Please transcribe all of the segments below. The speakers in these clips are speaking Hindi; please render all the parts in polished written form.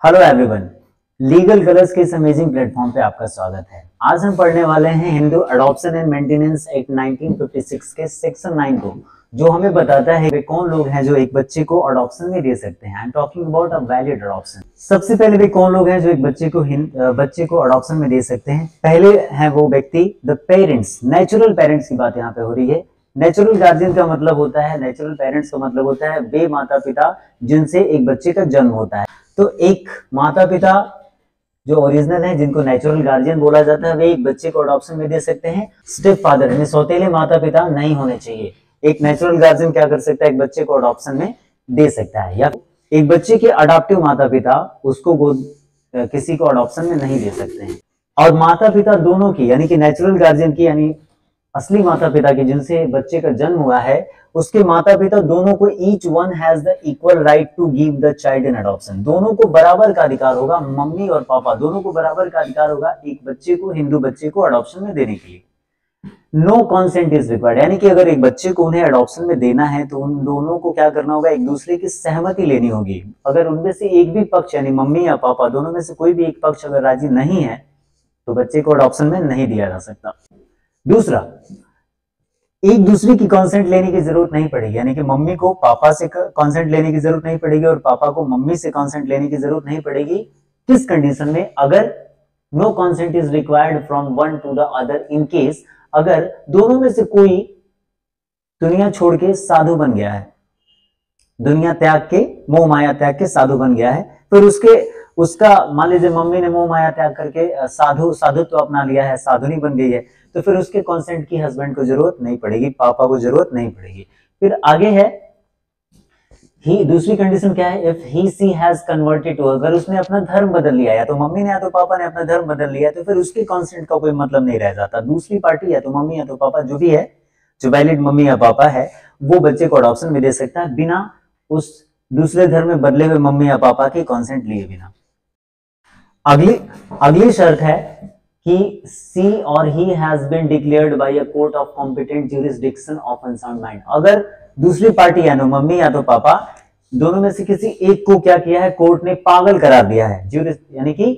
हेलो एवरीवन, लीगल कलर्स के इस अमेजिंग प्लेटफॉर्म पे आपका स्वागत है। आज हम पढ़ने वाले हैं Hindu adoption and maintenance act 1956 के सेक्शन 9 को, जो हमें बताता है वे कौन लोग हैं जो एक बच्चे को अडॉप्शन में दे सकते हैं। I am talking about a valid adoption. सबसे पहले वे कौन लोग हैं जो एक बच्चे को अडॉप्शन में दे सकते हैं। पहले हैं वो व्यक्ति, द पेरेंट्स, नेचुरल पेरेंट्स की बात यहाँ पे हो रही है। नेचुरल गार्जियन का मतलब होता है, नेचुरल पेरेंट्स का मतलब होता है वे माता पिता जिनसे एक बच्चे का जन्म होता है। तो एक माता पिता जो ओरिजिनल है, जिनको नेचुरल गार्जियन बोला जाता है, वे एक बच्चे को अडॉप्शन में दे सकते हैं। स्टेप फादर यानी सौतेले माता पिता नहीं होने चाहिए। एक नेचुरल गार्जियन क्या कर सकता है, एक बच्चे को अडॉप्शन में दे सकता है। या एक बच्चे के अडॉप्टिव माता पिता उसको किसी को अडॉप्शन में नहीं दे सकते हैं। और माता पिता दोनों की, यानी कि नेचुरल गार्जियन की, यानी असली माता पिता की जिनसे बच्चे का जन्म हुआ है, उसके माता पिता दोनों को each one has the equal right to give the child in adoption. दोनों को बराबर का अधिकार होगा, मम्मी और पापा दोनों को बराबर का अधिकार होगा एक बच्चे को, हिंदू बच्चे को अडॉप्शन में देने के लिए। नो कॉन्सेंट इज रिक्वायर्ड, यानी कि अगर एक बच्चे को उन्हें अडॉप्शन में देना है तो उन दोनों को क्या करना होगा, एक दूसरे की सहमति लेनी होगी। अगर उनमें से एक भी पक्ष, यानी मम्मी या पापा दोनों में से कोई भी एक पक्ष अगर राजी नहीं है तो बच्चे को अडॉप्शन में नहीं दिया जा सकता। दूसरा, एक दूसरे की कंसेंट लेने की जरूरत नहीं पड़ेगी, यानी कि मम्मी को पापा से कंसेंट लेने की जरूरत नहीं पड़ेगी और पापा को मम्मी से कंसेंट लेने की जरूरत नहीं पड़ेगी। किस कंडीशन में? अगर no consent is required from one to the other, in case अगर दोनों में से कोई दुनिया छोड़ के साधु बन गया है, दुनिया त्याग के, मोह माया त्याग के साधु बन गया है, फिर उसका मान लीजिए मम्मी ने मोह माया त्याग करके साधुत्व अपना लिया है, साधुनी बन गई है, तो फिर उसके कंसेंट की हस्बैंड को जरूरत नहीं पड़ेगी, पापा को जरूरत नहीं पड़ेगी। फिर आगे है ही, दूसरी कंडीशन क्या है, if he she has converted to, अगर उसने अपना धर्म बदल लिया, या तो मम्मी ने या तो पापा ने अपना धर्म बदल लिया, तो फिर उसके कंसेंट का कोई मतलब नहीं रह जाता। दूसरी पार्टी या तो मम्मी या तो पापा, जो भी है, जो वैलिड मम्मी या पापा है, वो बच्चे को अडॉप्शन में दे सकता है बिना उस दूसरे धर्म में बदले हुए मम्मी या पापा के कंसेंट लिए बिना। अगली शर्त है कि सी और he has been declared by a court of competent jurisdiction of unsound mind. अगर दूसरी पार्टी या मम्मी या तो पापा दोनों में से किसी एक को क्या किया है, कोर्ट ने पागल करार दिया है, यानी कि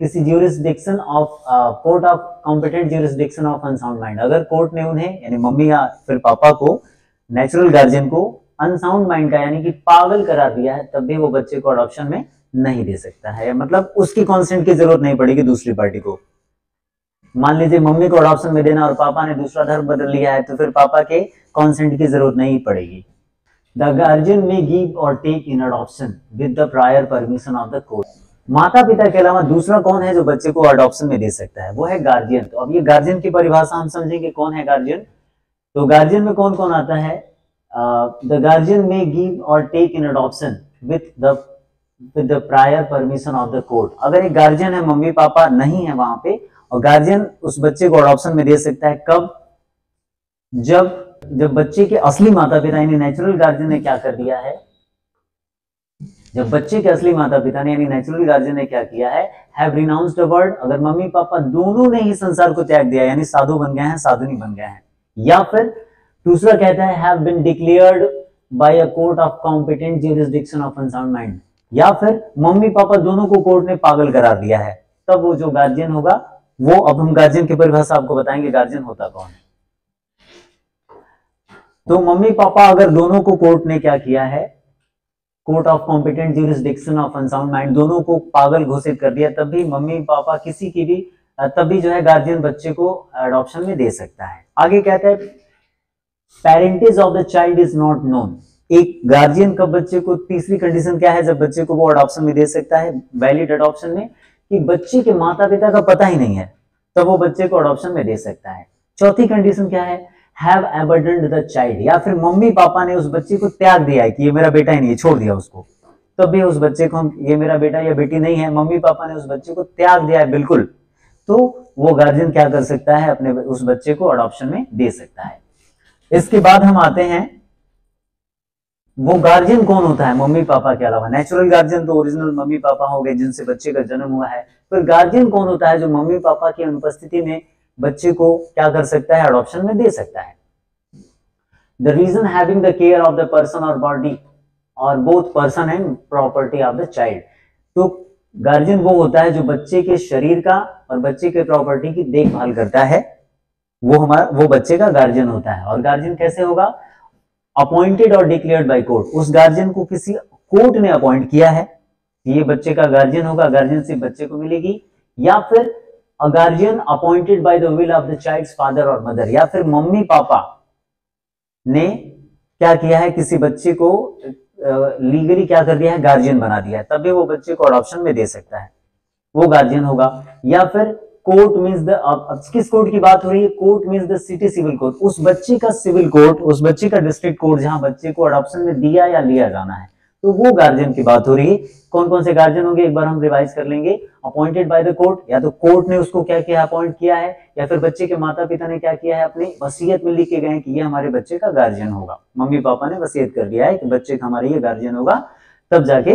किसी jurisdiction of court of competent jurisdiction of unsound mind, अगर कोर्ट ने उन्हें, यानी मम्मी या फिर पापा को, नेचुरल गार्जियन को अनसाउंड माइंड का, यानी कि पागल करार दिया है, तब भी वो बच्चे को अडॉप्शन में नहीं दे सकता है। मतलब उसकी कंसेंट की जरूरत नहीं पड़ेगी दूसरी पार्टी को। मान लीजिए मम्मी को अडॉप्शन में देना और पापा ने दूसरा धर्म बदल लिया है, तो फिर पापा के कंसेंट की जरूरत नहीं पड़ेगी। The guardian may give or take in adoption with the prior permission of the court. माता पिता के अलावा दूसरा कौन है जो बच्चे को अडॉप्शन में दे सकता है, वो है गार्जियन। तो अब ये गार्जियन की परिभाषा हम समझेंगे, कौन है गार्जियन। तो गार्जियन में कौन कौन आता है, the guardian may give or take in adoption with the prior permission of the court. अगर एक गार्जियन है, मम्मी पापा नहीं है वहां पे, और गार्जियन उस बच्चे को अडॉप्शन में दे सकता है कब, जब बच्चे के असली माता पिता यानी नेचुरल गार्जियन ने क्या कर दिया है, जब बच्चे के असली माता पिता ने यानी नेचुरल गार्जियन ने क्या किया है, हैव रिनाउंस्ड द वर्ल्ड, अगर मम्मी पापा दोनों ने ही संसार को त्याग दिया, यानी साधु बन गए हैं, साधुनी बन गए हैं। या फिर दूसरा कहता है have been declared by a court of competent jurisdiction of unsound mind, या फिर मम्मी पापा दोनों को कोर्ट ने पागल करार दिया है, तब वो जो गार्जियन होगा वो, अब हम गार्जियन की परिभाषा आपको बताएंगे गार्जियन होता कौन है। तो मम्मी पापा अगर दोनों को कोर्ट ने क्या किया है, court of competent jurisdiction of unsound mind, दोनों को पागल घोषित कर दिया, तब भी मम्मी पापा किसी की भी, तब भी जो है गार्जियन बच्चे को अडॉप्शन में दे सकता है। आगे कहता है parentage of the child is not known. एक गार्जियन का बच्चे को, तीसरी कंडीशन क्या है जब बच्चे को वो अडॉप्शन में दे सकता है वैलिड अडॉप्शन में, कि बच्चे के माता पिता का पता ही नहीं है, तब वो बच्चे को अडॉप्शन में दे सकता है। चौथी कंडीशन क्या है, हैव अबंडन्ड द चाइल्ड, या फिर मम्मी पापा ने उस बच्चे को त्याग दिया है कि ये मेरा बेटा ही नहीं है, छोड़ दिया उसको, तब भी उस बच्चे को हम, ये मेरा बेटा या बेटी नहीं है, मम्मी पापा ने उस बच्चे को त्याग दिया है बिल्कुल, तो वो गार्जियन क्या कर सकता है, अपने उस बच्चे को अडॉप्शन में दे सकता है। इसके बाद हम आते हैं, वो गार्जियन कौन होता है मम्मी पापा के अलावा। नेचुरल गार्जियन तो ओरिजिनल मम्मी पापा हो गए जिनसे बच्चे का जन्म हुआ है, फिर गार्जियन कौन होता है जो मम्मी पापा की अनुपस्थिति में बच्चे को क्या कर सकता है, अडॉप्शन में दे सकता है। The reason having the care of the person or body or both person and property of the child. तो गार्जियन वो होता है जो बच्चे के शरीर का और बच्चे के प्रॉपर्टी की देखभाल करता है, वो बच्चे का गार्जियन होता है। और गार्जियन कैसे होगा? अपॉइंटेड और डिक्लेयर्ड बाय कोर्ट। उस गार्जियन को किसी कोर्ट ने अपॉइंट किया है, ये बच्चे का गार्जियन होगा, गार्जियनशिप बच्चे को मिलेगी। या फिर a guardian appointed by the will of the child's father or mother, या फिर मम्मी पापा ने क्या किया है, किसी बच्चे को लीगली क्या कर दिया है, गार्जियन बना दिया है, तभी वो बच्चे को अडॉप्शन में दे सकता है, वो गार्जियन होगा। या फिर कोर्ट मींस द, अब किस कोर्ट की बात हो रही है? Court means the city civil court, उस बच्चे का सिविल कोर्ट, उस बच्चे का डिस्ट्रिक्ट कोर्ट जहां बच्चे को अडॉप्शन में दिया या लिया जाना है, तो वो गार्जियन की बात हो रही है। कौन कौन से गार्जियन होंगे एक बार हम रिवाइज कर लेंगे। अपॉइंटेड बाय द कोर्ट, या तो कोर्ट ने उसको क्या किया, अपॉइंट किया है, या फिर बच्चे के माता पिता ने क्या किया है, अपनी वसीयत में लिख के गए कि ये हमारे बच्चे का गार्जियन होगा, मम्मी पापा ने वसीयत कर दिया है कि बच्चे का हमारे ये गार्जियन होगा, तब जाके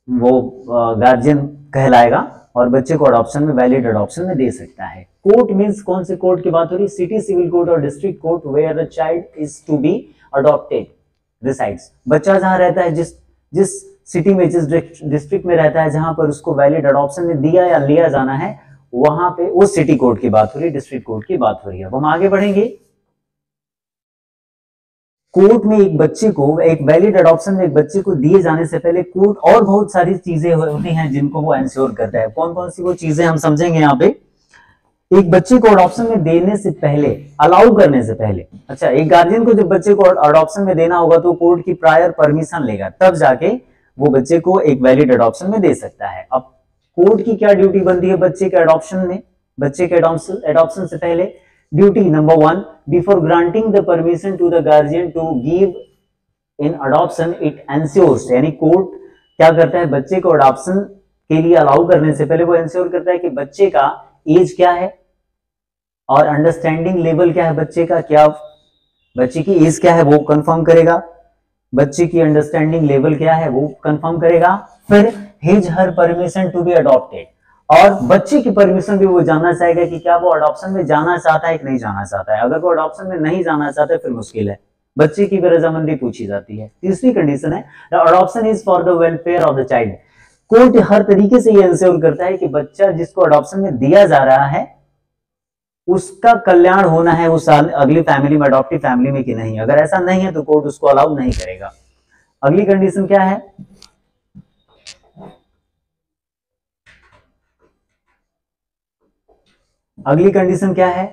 वो गार्जियन कहलाएगा और बच्चे को अडॉप्शन में, वैलिड अडॉप्शन में दे सकता है। कोर्ट मींस कौन से कोर्ट की बात हो रही है? सिटी सिविल कोर्ट और district court where the child is to be adopted resides. बच्चा जहां रहता है, जिस सिटी में, जिस डिस्ट्रिक्ट में रहता है, जहां पर उसको वैलिड अडॉप्शन में दिया या लिया जाना है, वहां पे वो सिटी कोर्ट की बात हो रही है, डिस्ट्रिक्ट कोर्ट की बात हो रही है। अब हम आगे बढ़ेंगे। कोर्ट में एक बच्चे को, एक वैलिड अडॉप्शन में एक बच्चे को दिए जाने से पहले कोर्ट और बहुत सारी चीजें होती हैं जिनको वो एंश्योर करता है। कौन कौन सी वो चीजें हम समझेंगे यहाँ पे। एक बच्चे को अडॉप्शन में देने से पहले, अलाउ करने से पहले, अच्छा, एक गार्जियन को जब बच्चे को अडॉप्शन में देना होगा तो कोर्ट की प्रायर परमिशन लेगा, तब जाके वो बच्चे को एक वैलिड अडॉप्शन में दे सकता है। अब कोर्ट की क्या ड्यूटी बनती है बच्चे के अडॉप्शन में, बच्चे के अडॉप्शन से पहले? Duty number 1, before granting the permission to the guardian to give in adoption it ensures, यानी कोर्ट क्या करता है, बच्चे को अडॉप्शन के लिए अलाउ करने से पहले वो एंश्योर करता है कि बच्चे का एज क्या है और अंडरस्टैंडिंग लेवल क्या है बच्चे का, क्या बच्चे की एज क्या है वो कंफर्म करेगा, बच्चे की अंडरस्टैंडिंग लेवल क्या है वो कंफर्म करेगा। फिर his her permission to be adopted, और बच्चे की परमिशन भी वो जानना चाहेगा कि क्या वो अडॉप्शन में जाना चाहता है कि नहीं जाना चाहता है। अगर वो अडॉप्शन में नहीं जाना चाहता है फिर मुश्किल है, बच्चे की भी रजामंदी पूछी जाती है। तीसरी कंडीशन है the adoption is for the welfare of the child. Court हर तरीके से ये इंश्योर करता है कि बच्चा जिसको अडॉप्शन में दिया जा रहा है उसका कल्याण होना है उस अगली फैमिली में, अडॉप्टिव फैमिली में कि नहीं। अगर ऐसा नहीं है तो कोर्ट उसको अलाउ नहीं करेगा। अगली कंडीशन क्या है? अगली कंडीशन क्या है?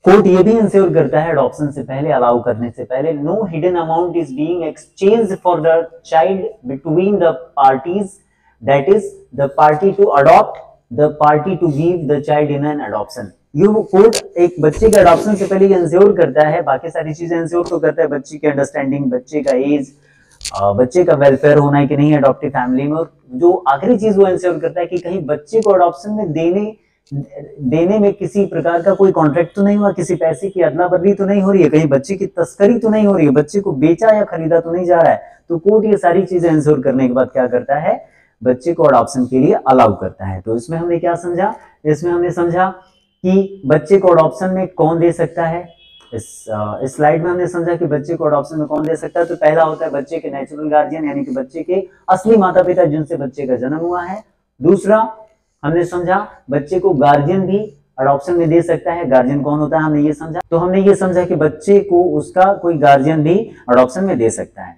कोर्ट ये भी इंश्योर करता है अडॉप्शन से पहले, अलाउ करने से पहले, no hidden amount is being exchanged for the child between the parties, that is the party to adopt, the party to give the child in an adoption. ये कोर्ट एक बच्चे के अडॉप्शन से पहले इंश्योर करता है, बाकी सारी चीजें इंश्योर तो करता है, बच्चे की अंडरस्टैंडिंग, बच्चे का एज, बच्चे का वेलफेयर होना है कि नहीं अडॉप्टिव फैमिली में। और जो आखिरी चीज वो इंश्योर करता है कि कहीं बच्चे को अडॉप्शन में देने में किसी प्रकार का कोई कॉन्ट्रैक्ट तो नहीं हुआ, किसी पैसे की अदला बदली तो नहीं हो रही है, कहीं बच्चे की तस्करी तो नहीं हो रही है, बच्चे को बेचा या खरीदा तो नहीं जा रहा है। तो कोर्ट ये सारी चीजें इंश्योर करने के बाद क्या करता है, बच्चे को अडॉप्शन के लिए अलाउ करता है। तो इसमें हमने क्या समझा? इसमें हमने समझा कि बच्चे को अडॉप्शन में कौन दे सकता है। इस स्लाइड में हमने समझा कि बच्चे को अडॉप्शन में कौन दे सकता है। तो पहला होता है बच्चे के नेचुरल गार्जियन, यानी कि बच्चे के असली माता पिता जिनसे बच्चे का जन्म हुआ है। दूसरा हमने समझा बच्चे को गार्जियन भी अडॉप्शन में दे सकता है। गार्जियन कौन होता है हमने ये समझा। तो हमने ये समझा कि बच्चे को उसका कोई गार्जियन भी अडॉप्शन में दे सकता है।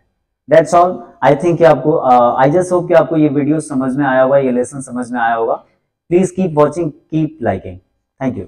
That's all. आई थिंक कि आपको आई जस्ट होप कि आपको ये वीडियो समझ में आया होगा, ये लेसन समझ में आया होगा। Please keep watching, keep liking. Thank you.